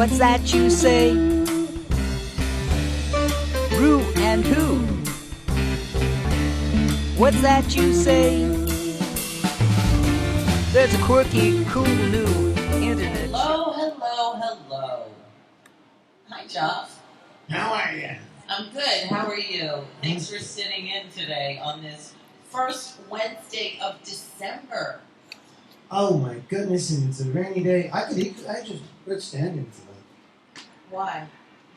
What's that you say? Rew and who? What's that you say? There's a quirky, cool new internet. Hello. Hi, JoFF. How are you? I'm good. How are you? Thanks for sitting in today on this first Wednesday of December. Oh my goodness, and it's a rainy day. I just could stand in for that. Why?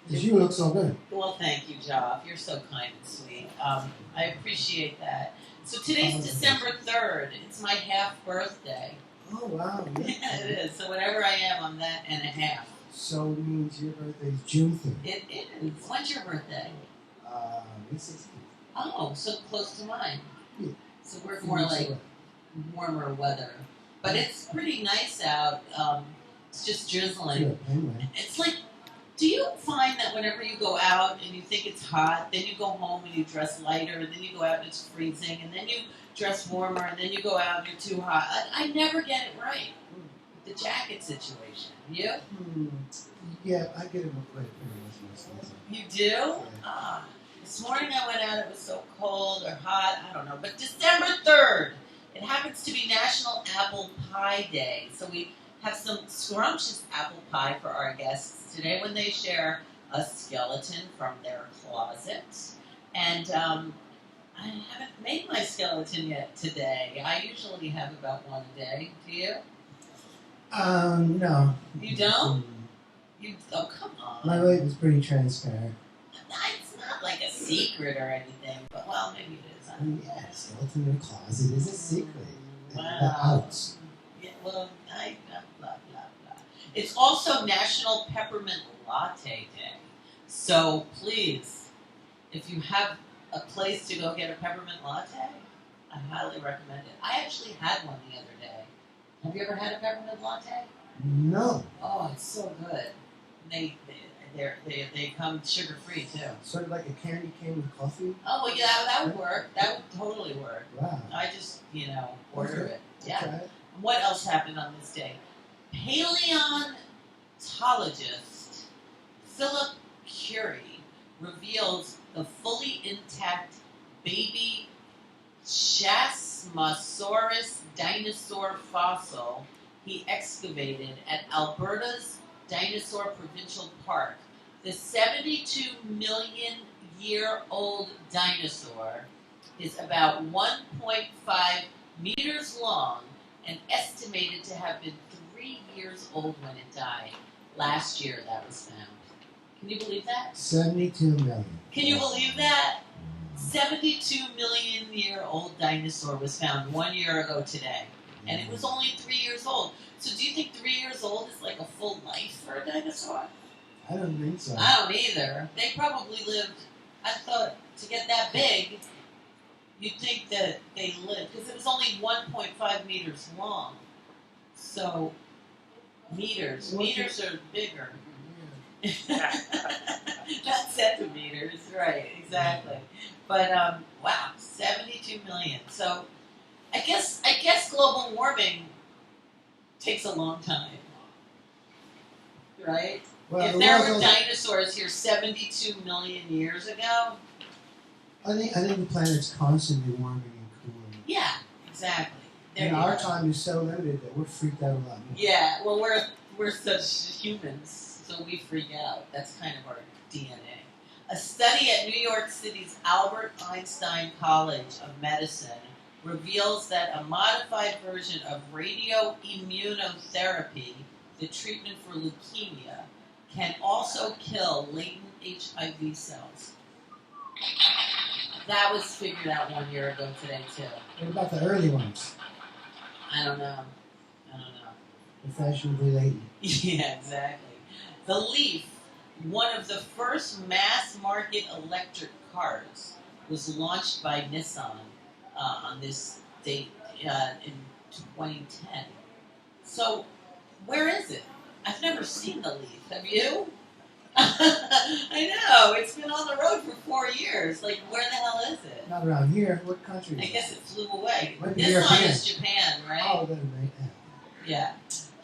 Because you look so good. Well, thank you, JoFF. You're so kind and sweet. I appreciate that. So today's December 3rd. It's my half birthday. Oh wow. Yeah, it is. So whatever I am, I'm that and a half. So it means your birthday is June 3rd. It is. When's your birthday? May 16th. Oh, so close to mine. Yeah. So we're more like warmer weather. But it's pretty nice out. It's just drizzling. Good, anyway. It's like, do you find that whenever you go out and you think it's hot, then you go home and you dress lighter, and then you go out and it's freezing, and then you dress warmer, and then you go out and you're too hot? I never get it right. The jacket situation. You? Yeah, I get it right. You do? Yeah. This morning I went out, it was so cold or hot, I don't know. But December 3rd, it happens to be National Apple Pie Day. So we have some scrumptious apple pie for our guests today when they share a skeleton from their closet. And I haven't made my skeleton yet today. I usually have about one a day. Do you? No. You don't? Oh, come on. My weight is pretty transparent. It's not like a secret or anything, but well, maybe it is. Yeah, skeleton in a closet is a secret. Wow. Yeah, well, blah, blah, blah. It's also National Peppermint Latte Day. So please, if you have a place to go get a peppermint latte, I highly recommend it. I actually had one the other day. Have you ever had a peppermint latte? No. Oh, it's so good. They come sugar free too. Sort of like a candy cane with coffee? Oh, well, yeah, that would work. That would totally work. Wow. I just, order it. Yeah. Okay. What else happened on this day? Paleontologist Philip Curie reveals the fully intact baby Chasmosaurus dinosaur fossil he excavated at Alberta's Dinosaur Provincial Park. The 72-million-year-old dinosaur is about 1.5 meters long and estimated to have been 3 years old when it died. Last year that was found. Can you believe that? 72 million. Can you believe that? 72-million-year-old dinosaur was found 1 year ago today. And it was only 3 years old. So do you think 3 years old is like a full life for a dinosaur? I don't think so. I don't either. They probably lived, I thought, to get that big, you'd think that they lived, because it was only 1.5 meters long. So, meters are bigger. Not centimeters, right, exactly. But, wow, 72 million. So, I guess global warming takes a long time, right? Well, If there were dinosaurs here 72 million years ago. I think the planet's constantly warming and cooling. Yeah, exactly. And our time is so limited that we're freaked out a lot more. Yeah, well, we're such humans, so we freak out. That's kind of our DNA. A study at New York City's Albert Einstein College of Medicine reveals that a modified version of radioimmunotherapy, the treatment for leukemia, can also kill latent HIV cells. That was figured out 1 year ago today, too. What about the early ones? I don't know. The fashionably latent. Yeah, exactly. The Leaf, one of the first mass-market electric cars, was launched by Nissan on this date in 2010. So, where is it? I've never seen the Leaf. Have you? I know. It's been on the road for 4 years. Like, where the hell is it? Not around here. What country is I guess it flew away. What Nissan European? is Japan, right? Oh, then right. Yeah.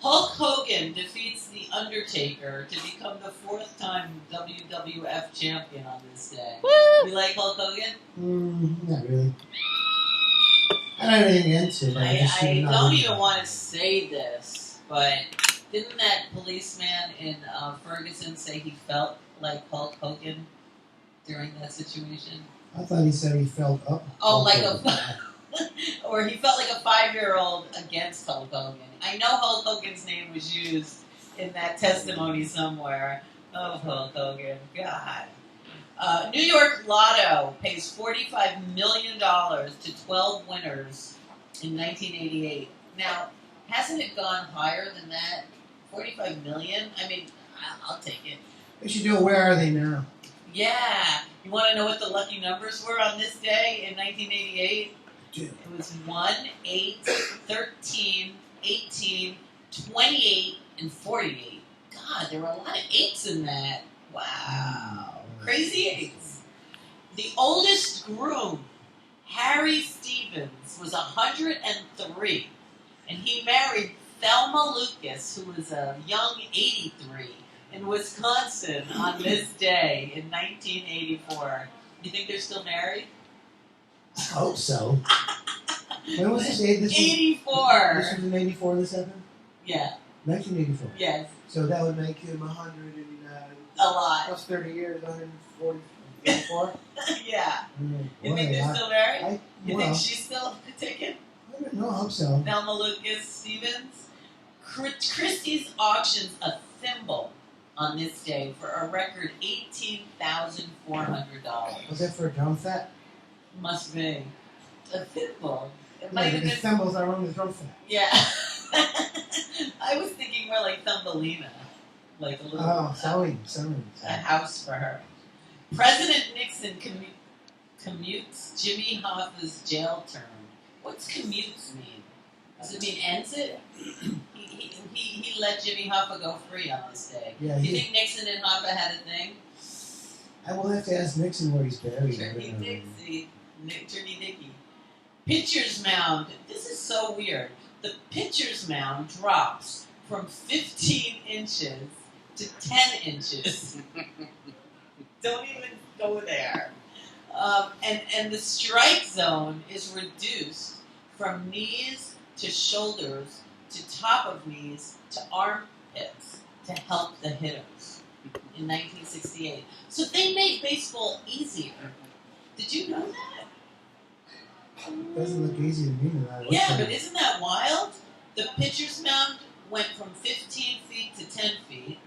Hulk Hogan defeats The Undertaker to become the 4th-time WWF champion on this day. Woo! You like Hulk Hogan? Not really. I don't have anything against it. I don't even want to say this, but didn't that policeman in Ferguson say he felt like Hulk Hogan during that situation? I thought he said he felt up. Oh, like or he felt like a 5-year-old against Hulk Hogan. I know Hulk Hogan's name was used in that testimony somewhere of Hulk Hogan. God. New York Lotto pays $45 million to 12 winners in 1988. Now, hasn't it gone higher than that? 45 million? I mean, I'll take it. They should do Where Are They Now? Yeah. You want to know what the lucky numbers were on this day in 1988? Dude. It was 1, 8, 13, 18, 28, and 48. God, there were a lot of 8s in that. Wow. Crazy 8s. The oldest groom, Harry Stevens, was 103. And he married Thelma Lucas, who was a young 83, in Wisconsin on this day in 1984. You think they're still married? I hope so. When was this? 84. This was in 84 this happened? Yeah. 1984. Yes. So that would make him 100 and A lot. plus 30 years, 144. Yeah. You Boy, think they're still married? You well, think she's still taken? I don't know, I hope so. Thelma Lucas Stevens. Christie's auctions a thimble on this day for a record $18,400. Was that for a drum set? Must be. A thimble. It No, might have the been. thimbles are on the drum set. Yeah. I was thinking more like Thumbelina. Like a little sewing. a house for her. President Nixon commutes Jimmy Hoffa's jail term. What's commutes mean? Does it mean ends it? He let Jimmy Hoffa go free on this day. Yeah, Do you think Nixon and Hoffa had a thing? I will have to ask Nixon where he's buried. Turkey Dixie. Turkey Dicky. Pitcher's mound. This is so weird. The pitcher's mound drops from 15 inches to 10 inches. Don't even go there. And the strike zone is reduced from knees to shoulders to top of knees to armpits to help the hitters in 1968. So they made baseball easier. Did you know that? Doesn't look easy to me. Yeah, but isn't that wild? The pitcher's mound went from 15 feet to 10 feet,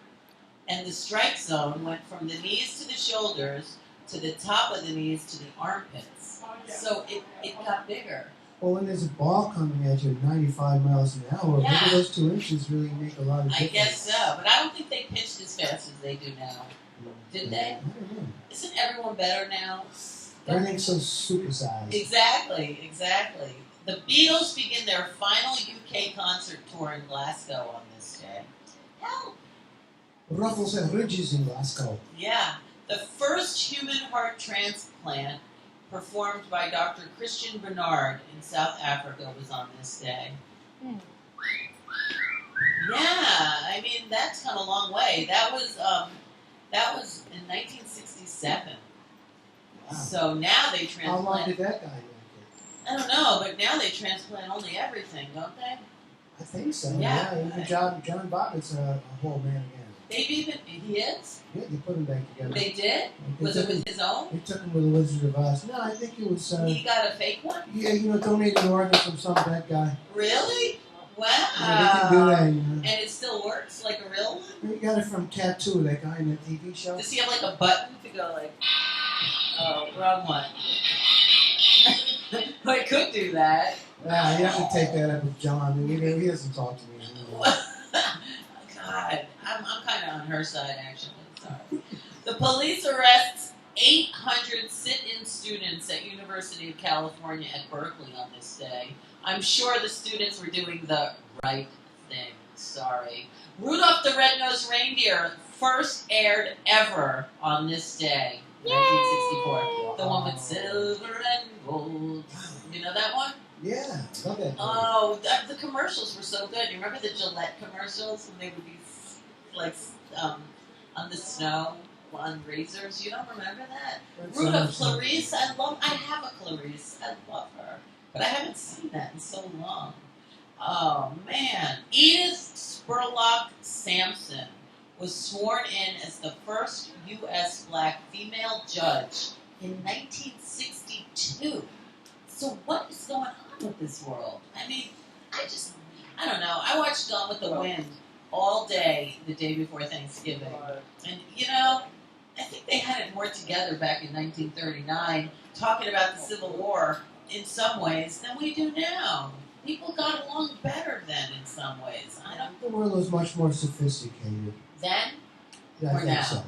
and the strike zone went from the knees to the shoulders to the top of the knees to the armpits. So it got bigger. Well, when there's a ball coming at you at 95 miles an hour, Yeah. maybe those 2 inches really make a lot of difference. I guess so, but I don't think they pitched as fast as they do now. Did they? I don't know. Isn't everyone better now? Everything's so supersized. Exactly. The Beatles begin their final UK concert tour in Glasgow on this day. Help! Ruffles and ridges in Glasgow. Yeah. The first human heart transplant performed by Dr. Christian Barnard in South Africa was on this day. Yeah, I mean, that's come a long way. That was in 1967. Wow. So now they How long transplant. did that guy make it? I don't know, but now they transplant only everything, don't they? I think so. Yeah. Even John Bobbitt's a whole man again. They've even he is. Yeah, they put him back together. They did. They Was took it with his own? They took him with the Wizard of Oz. No, I think it was. He got a fake one. Yeah, donated an organ from some dead guy. Really? Wow. Yeah, they can do that. And it still works like a real one. He got it from Tattoo, that guy in the TV show. Does he have like a button to go like? Oh, wrong one. I could do that. Yeah, you have to take that up with John. And he doesn't talk to me anymore. God, I'm kind of on her side actually. Sorry. The police arrests 800 sit-in students at University of California at Berkeley on this day. I'm sure the students were doing the right thing. Sorry. Rudolph the Red-Nosed Reindeer first aired ever on this day, 1964. The one with silver and gold. You know that one? Yeah, love that. Oh, the commercials were so good. You remember the Gillette commercials when they would be like on the snow on razors? You don't remember that? Rudolph Clarice, I have a Clarice. I love her, but I haven't seen that in so long. Oh man, Edith Spurlock Sampson was sworn in as the first U.S. black female judge in 1962. So what is going on with this world? I mean, I don't know. I watched Gone with the Wind all day the day before Thanksgiving. And, I think they had it more together back in 1939, talking about the Civil War in some ways than we do now. People got along better then in some ways. The world was much more sophisticated. Then? Yeah, I Or think now? so.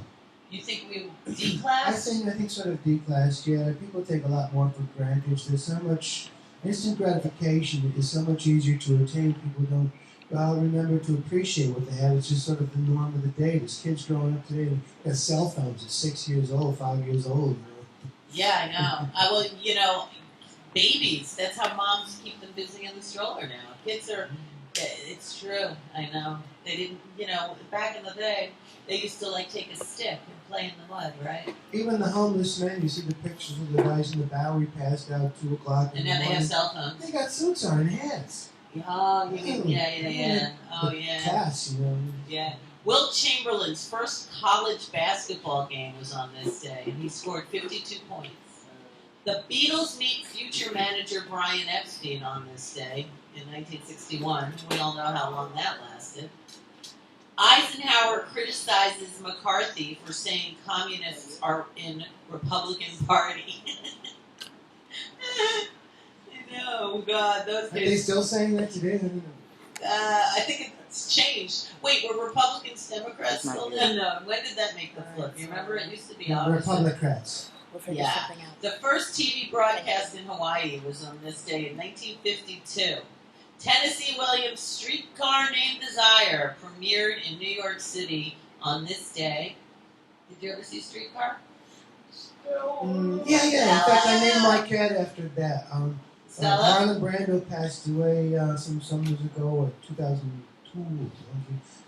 You think we declassed? I think sort of declassed, yeah. People take a lot more for granted. There's so much instant gratification. It is so much easier to attain. People don't remember to appreciate what they have. It's just sort of the norm of the day. There's kids growing up today and got cell phones at 6 years old, 5 years old. Yeah, I know. Babies, that's how moms keep them busy in the stroller now. Kids are, it's true, I know. They didn't, back in the day, they used to take a stick and play in the mud, right? Even the homeless men, you see the pictures of the guys in the Bowery passed out 2 o'clock in And the now morning. they have cell phones. They got suits on and hats. Oh, yeah. Oh, yeah. Class, Yeah. Wilt Chamberlain's first college basketball game was on this day, and he scored 52 points. The Beatles meet future manager Brian Epstein on this day in 1961. We all know how long that lasted. Eisenhower criticizes McCarthy for saying communists are in Republican Party. No, God, those Are they days. still saying that today? I think it's changed. Wait, were Republicans Democrats still there? No. When did that make the flip? You remember? It used to be opposite. Republicrats. We'll figure Yeah. something out. The first TV broadcast in Hawaii was on this day in 1952. Tennessee Williams' Streetcar Named Desire premiered in New York City on this day. Did you ever see Streetcar? Yeah. In fact, I named my cat after that. Stella? Marlon Brando passed away some summers ago, 2002.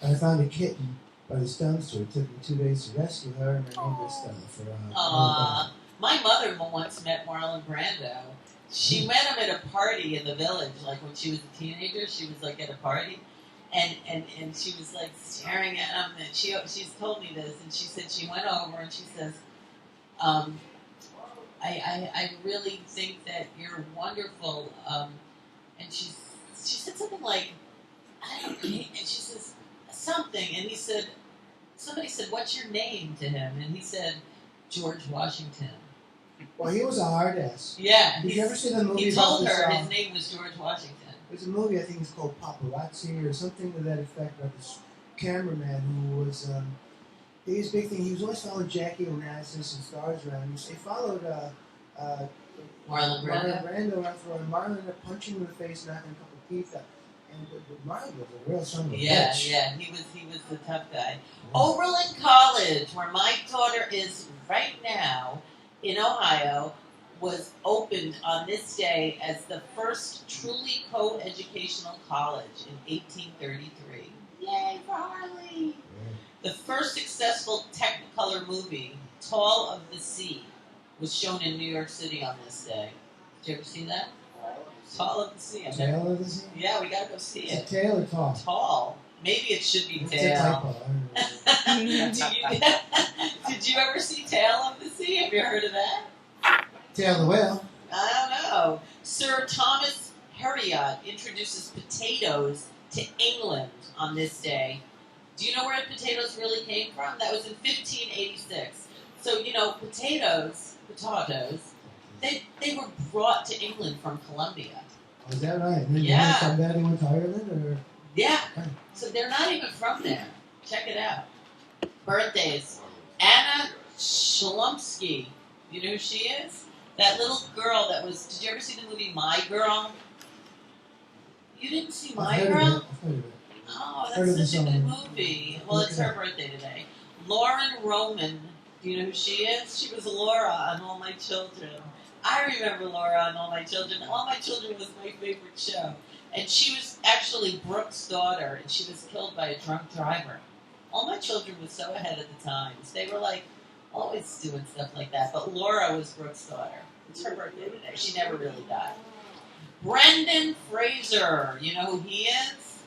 And I found a kitten by the stone store. It took me 2 days to rescue her, and I named her Stella for Aw. My mother once met Marlon Brando. She met him at a party in the village, when she was a teenager. She was at a party, and she was staring at him. And she's told me this, and she said she went over and she says, I really think that you're wonderful. And she said something like, I don't know, and she says something, and somebody said, what's your name to him? And he said, George Washington. Well, he was a hard ass. Yeah. Did you ever see the movie He about told this? her his name was George Washington. There's a movie, I think it's called Paparazzi or something to that effect, about this cameraman who was, his big thing, he was always following Jackie Onassis and stars around. They followed Marlon Brando. Brando around for a Marlon ended up punching him in the face, knocking a couple of teeth out. And Marlon was a real son of a bitch. Yeah, he was the tough guy. Oberlin College, where my daughter is right now in Ohio, was opened on this day as the first truly co-educational college in 1833. Yay for Harley! The first successful Technicolor movie, Tall of the Sea, was shown in New York City on this day. Did you ever see that? Tall of the Sea. Tail of the Sea? Yeah, we gotta go see Is it it. tail or tall? Tall. Maybe it should be It's a tail. typo. I don't know. Did you ever see Tail of the Sea? Have you heard of that? Tail of the whale. I don't know. Sir Thomas Heriot introduces potatoes to England on this day. Do you know where potatoes really came from? That was in 1586. So, potatoes, they were brought to England from Colombia. Oh, is that right? And then Yeah. from that they went to Ireland? Or? Yeah. So they're not even from there. Check it out. Birthdays. Anna Shalomsky. You know who she is? That little girl that was... Did you ever see the movie My Girl? You didn't see My I've heard of Girl? it. I've heard of it. Oh, Heard of that's the such a good song. movie. Well, Look it's it her up. birthday today. Lauren Roman. Do you know who she is? She was Laura on All My Children. I remember Laura on All My Children. All My Children was my favorite show. And she was actually Brooke's daughter, and she was killed by a drunk driver. All My Children was so ahead of the times. They were like always doing stuff like that. But Laura was Brooke's daughter. It's her birthday today. She never really died. Brendan Fraser. You know who he is?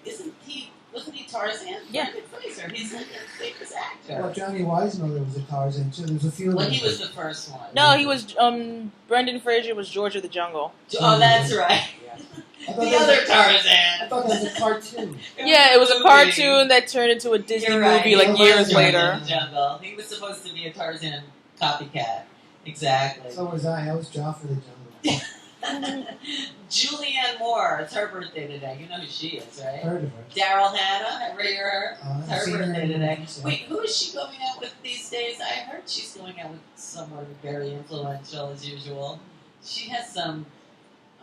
Wasn't he Tarzan? Yeah. Brendan Fraser. He's like a famous actor. Well, Johnny Weissmuller was a Tarzan too. There's a few. Well, of he them. was the first one. No, he was. Brendan Fraser was George of the Jungle. Oh, that's right. I thought The that other was Tarzan. I thought that was a cartoon. Yeah, it was a movie. cartoon that turned into a Disney You're right. movie like He years was Tarzan later. in the Jungle. He was supposed to be a Tarzan copycat. Exactly. So was I. I was JoFF the Jungle. Julianne Moore. It's her birthday today. You know who she is, right? Heard of her. Daryl Hannah. Ever hear her? It's I've her seen her birthday in today. movies, yeah. Wait, who is she going out with these days? I heard she's going out with someone very influential as usual. She has some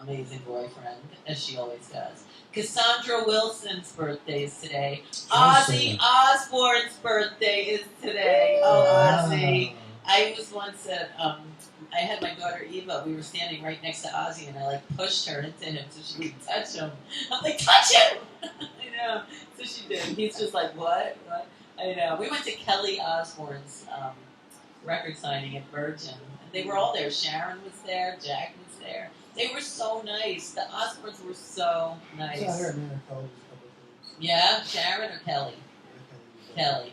amazing boyfriend, as she always does. Cassandra Wilson's birthday is today. Ozzy Osbourne's birthday is today. Oh, Ozzy. I was once at, I had my daughter Eva. We were standing right next to Ozzy, and I like pushed her into him so she could touch him. I'm like, touch him! I know. So she did. He's just like, what? What? I know. We went to Kelly Osbourne's record signing at Virgin. And they were all there. Sharon was there. Jack was there. They were so nice. The Osbournes were so nice. So I heard Nana called a couple of things. Yeah? Sharon or Kelly? Kelly.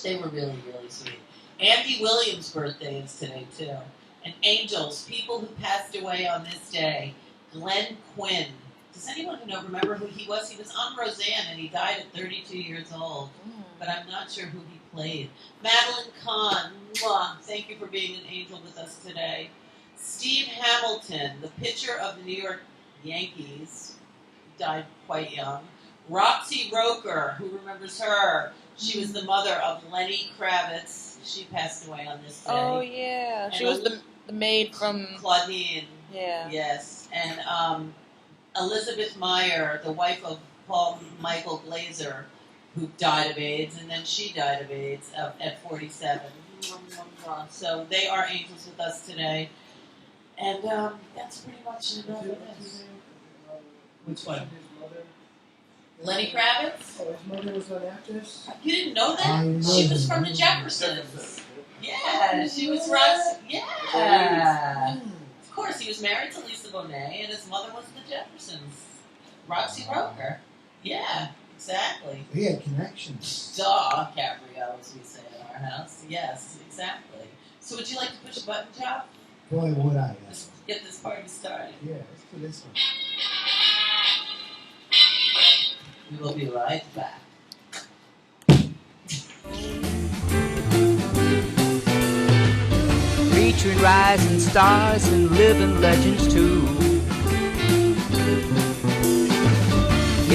They were really, really sweet. Andy Williams' birthday is today, too. And angels, people who passed away on this day. Glenn Quinn. Does anyone remember who he was? He was on Roseanne, and he died at 32 years old. But I'm not sure who he played. Madeline Kahn. Mwah, thank you for being an angel with us today. Steve Hamilton, the pitcher of the New York Yankees, died quite young. Roxy Roker, who remembers her? She was the mother of Lenny Kravitz. She passed away on this day. Oh yeah, she was the maid from Claudine. Yeah. Yes, and Elizabeth Meyer, the wife of Paul Michael Glazer, who died of AIDS, and then she died of AIDS at 47. So they are angels with us today. And that's pretty much enough of this. Which one? Lenny Kravitz? Oh, his mother was an actress? You didn't know that? I know She was that. from the Jeffersons. Yeah, she was Roxy. Yeah. Of course, he was married to Lisa Bonet, and his mother was the Jeffersons. Roxy Roker. Yeah, exactly. He had connections. Duh, Gabrielle, as we say in our house. Yes, exactly. So would you like to push a button, Job? Boy, would I. Let's get this party started. Yeah, let's do this one. We will be right back. Featuring rising stars and living legends too.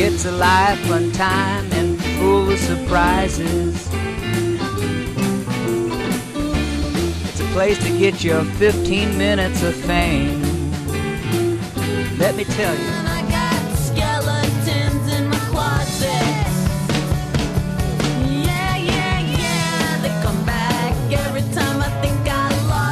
It's a life fun time and full of surprises. It's a place to get your 15 minutes of fame. Let me tell you.